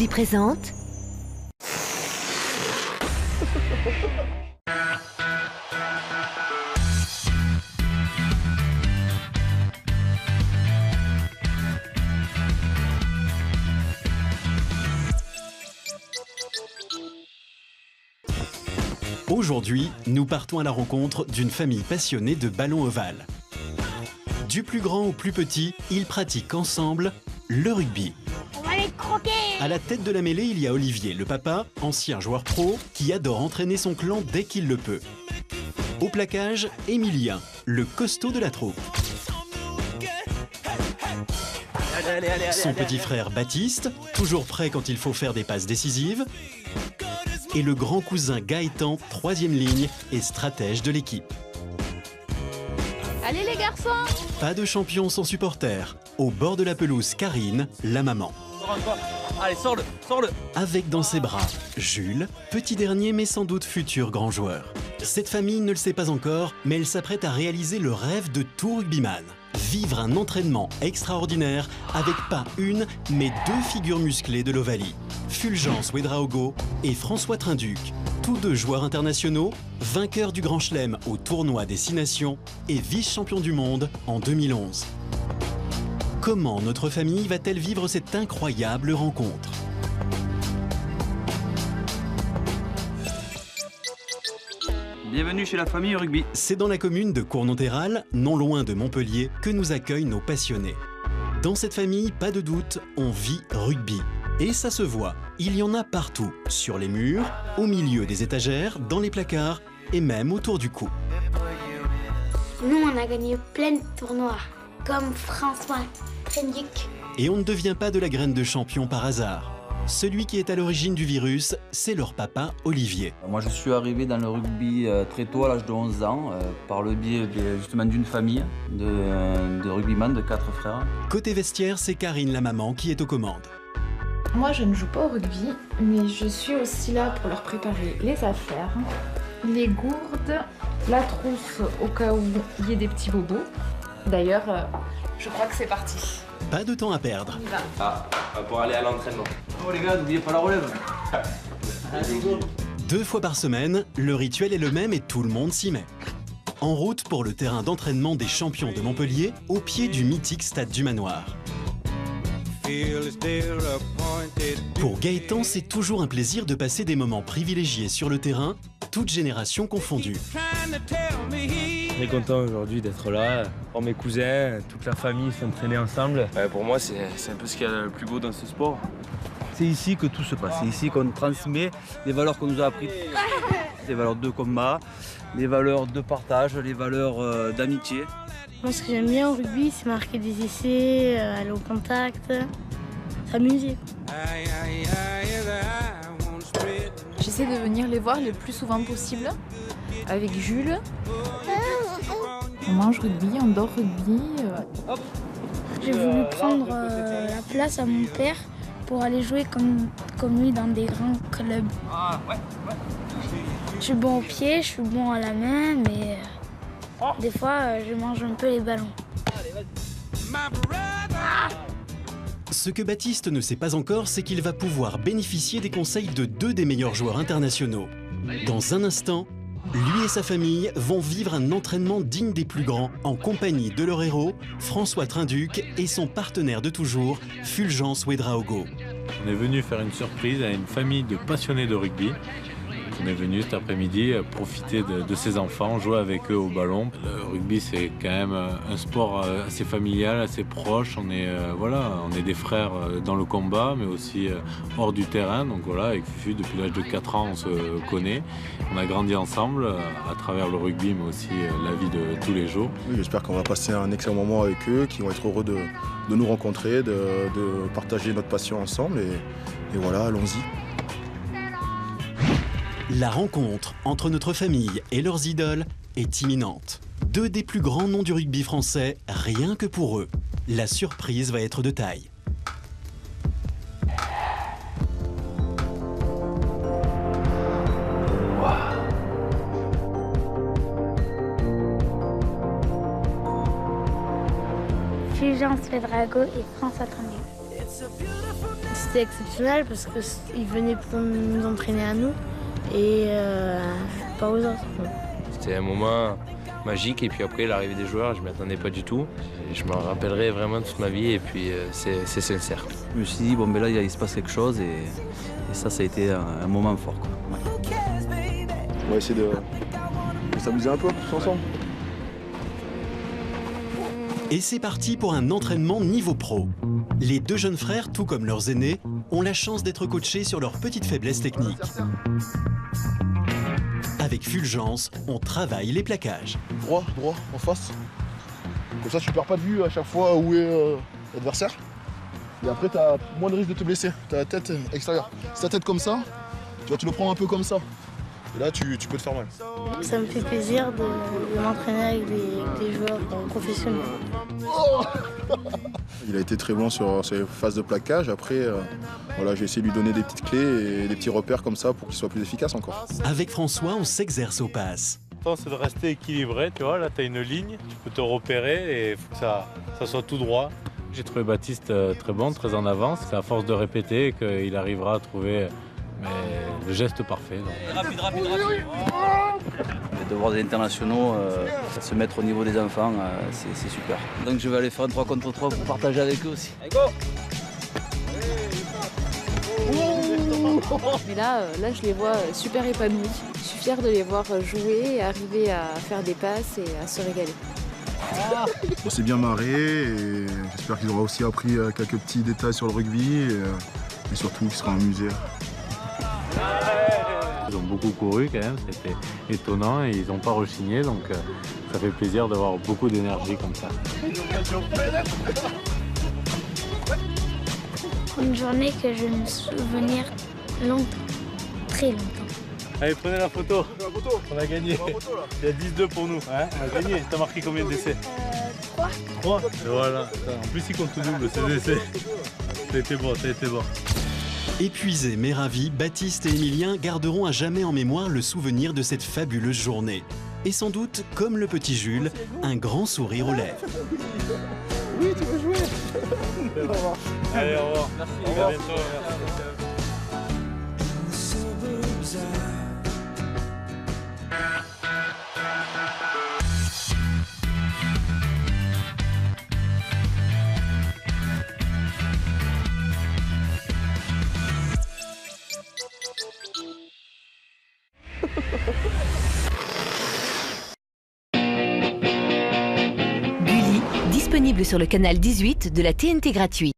Rugby présente. Aujourd'hui, nous partons à la rencontre d'une famille passionnée de ballon ovale. Du plus grand au plus petit, ils pratiquent ensemble le rugby. On va les croquer! À la tête de la mêlée, il y a Olivier, le papa, ancien joueur pro, qui adore entraîner son clan dès qu'il le peut. Au plaquage, Emilien, le costaud de la troupe. Son petit frère Baptiste, toujours prêt quand il faut faire des passes décisives. Et le grand cousin Gaëtan, troisième ligne et stratège de l'équipe. Allez les garçons! Pas de champion sans supporter. Au bord de la pelouse, Karine, la maman. Allez, sors-le, sors-le! Avec dans ses bras, Jules, petit dernier mais sans doute futur grand joueur. Cette famille ne le sait pas encore, mais elle s'apprête à réaliser le rêve de tout rugbyman. Vivre un entraînement extraordinaire avec pas une, mais deux figures musclées de l'Ovalie. Fulgence Ouedraogo et François Trinduc, tous deux joueurs internationaux, vainqueurs du Grand Chelem au tournoi des 6 nations et vice-champions du monde en 2011. Comment notre famille va-t-elle vivre cette incroyable rencontre ? Bienvenue chez la famille rugby. C'est dans la commune de Cournonterral, non loin de Montpellier, que nous accueillent nos passionnés. Dans cette famille, pas de doute, on vit rugby. Et ça se voit, il y en a partout, sur les murs, au milieu des étagères, dans les placards et même autour du cou. Nous, on a gagné plein de tournois, comme François Trinduc. Et on ne devient pas de la graine de champion par hasard. Celui qui est à l'origine du virus, c'est leur papa Olivier. Moi, je suis arrivé dans le rugby très tôt, à l'âge de 11 ans, par le biais justement d'une famille de rugbyman, de 4 frères. Côté vestiaire, c'est Karine, la maman, qui est aux commandes. Moi, je ne joue pas au rugby, mais je suis aussi là pour leur préparer les affaires, les gourdes, la trousse au cas où il y ait des petits bobos. D'ailleurs, je crois que c'est parti. Pas de temps à perdre. On y va. Ah, pour aller à l'entraînement. Oh les gars, n'oubliez pas la relève. 2 fois par semaine, le rituel est le même et tout le monde s'y met. En route pour le terrain d'entraînement des champions de Montpellier, au pied du mythique stade du Manoir. Pour Gaëtan, c'est toujours un plaisir de passer des moments privilégiés sur le terrain, toutes générations confondues. Très content aujourd'hui d'être là, pour mes cousins, toute la famille s'entraîner ensemble. Pour moi, c'est un peu ce qu'il y a le plus beau dans ce sport. C'est ici que tout se passe, c'est ici qu'on transmet les valeurs qu'on nous a apprises. Les valeurs de combat, les valeurs de partage, les valeurs d'amitié. Moi, ce que j'aime bien au rugby, c'est marquer des essais, aller au contact, s'amuser. J'essaie de venir les voir le plus souvent possible avec Jules. On mange rugby, on dort rugby. J'ai voulu prendre la place à mon père pour aller jouer comme lui dans des grands clubs. Je suis bon au pied, je suis bon à la main, mais des fois, je mange un peu les ballons. Ce que Baptiste ne sait pas encore, c'est qu'il va pouvoir bénéficier des conseils de 2 des meilleurs joueurs internationaux. Dans un instant, lui et sa famille vont vivre un entraînement digne des plus grands en compagnie de leur héros, François Trinduc, et son partenaire de toujours, Fulgence Ouedraogo. On est venu faire une surprise à une famille de passionnés de rugby. On est venu cet après-midi profiter de ces enfants, jouer avec eux au ballon. Le rugby, c'est quand même un sport assez familial, assez proche. On est des frères dans le combat, mais aussi hors du terrain. Donc voilà, avec Fufu, depuis l'âge de 4 ans, on se connaît. On a grandi ensemble à travers le rugby, mais aussi la vie de tous les jours. Oui, j'espère qu'on va passer un excellent moment avec eux, qu'ils vont être heureux de nous rencontrer, de partager notre passion ensemble. Et voilà, allons-y. La rencontre entre notre famille et leurs idoles est imminente. 2 des plus grands noms du rugby français, rien que pour eux. La surprise va être de taille. Fulgence Ouedraogo et François Trinduc. C'était exceptionnel parce qu'ils venaient pour nous entraîner à nous et pas aux autres. C'était un moment magique et puis après l'arrivée des joueurs, je ne m'y attendais pas du tout. Et je m'en rappellerai vraiment toute ma vie et puis c'est sincère. Je me suis dit, bon, ben là, il se passe quelque chose et ça a été un moment fort, quoi. Ouais. On va essayer de s'amuser un peu tous ensemble. Et c'est parti pour un entraînement niveau pro. Les deux jeunes frères, tout comme leurs aînés, ont la chance d'être coachés sur leurs petites faiblesses techniques. Avec Fulgence, on travaille les plaquages. Droit, en face. Comme ça, tu perds pas de vue à chaque fois où est l'adversaire. Et après, tu as moins de risque de te blesser. Tu as la tête extérieure. Si ta tête comme ça, tu vas te le prendre un peu comme ça. Et là, tu peux te faire mal. Ça me fait plaisir de m'entraîner avec des joueurs professionnels. Oh il a été très bon sur ses phases de plaquage. Après, voilà, j'ai essayé de lui donner des petites clés et des petits repères comme ça pour qu'il soit plus efficace encore. Avec François, on s'exerce aux passes. C'est de rester équilibré, tu vois, là tu as une ligne, tu peux te repérer et il faut que ça soit tout droit. J'ai trouvé Baptiste très bon, très en avance. C'est à force de répéter qu'il arrivera à trouver le geste parfait. Donc. Rapide. De voir des internationaux se mettre au niveau des enfants, c'est super. Donc je vais aller faire un 3 contre 3 pour partager avec eux aussi. Allez, go! Mais là, je les vois super épanouis. Je suis fière de les voir jouer et arriver à faire des passes et à se régaler. On s'est bien marré et j'espère qu'ils auront aussi appris quelques petits détails sur le rugby et surtout qu'ils seront amusés. Ils ont beaucoup couru quand même, c'était étonnant et ils n'ont pas rechigné, donc ça fait plaisir d'avoir beaucoup d'énergie comme ça. Une journée que je vais me souvenir longtemps, très longtemps. Allez, prenez la photo. On a gagné. Il y a 10-2 pour nous. Hein, on a gagné. T'as marqué combien d'essais? 3. Et voilà. En plus, il compte tout double, ces essais. T'as été bon. Épuisés mais ravis, Baptiste et Emilien garderont à jamais en mémoire le souvenir de cette fabuleuse journée. Et sans doute, comme le petit Jules, un grand sourire aux lèvres. Oui, tu veux jouer. Allez, au revoir. Merci. À bientôt. Merci. Gulli, disponible sur le canal 18 de la TNT gratuit.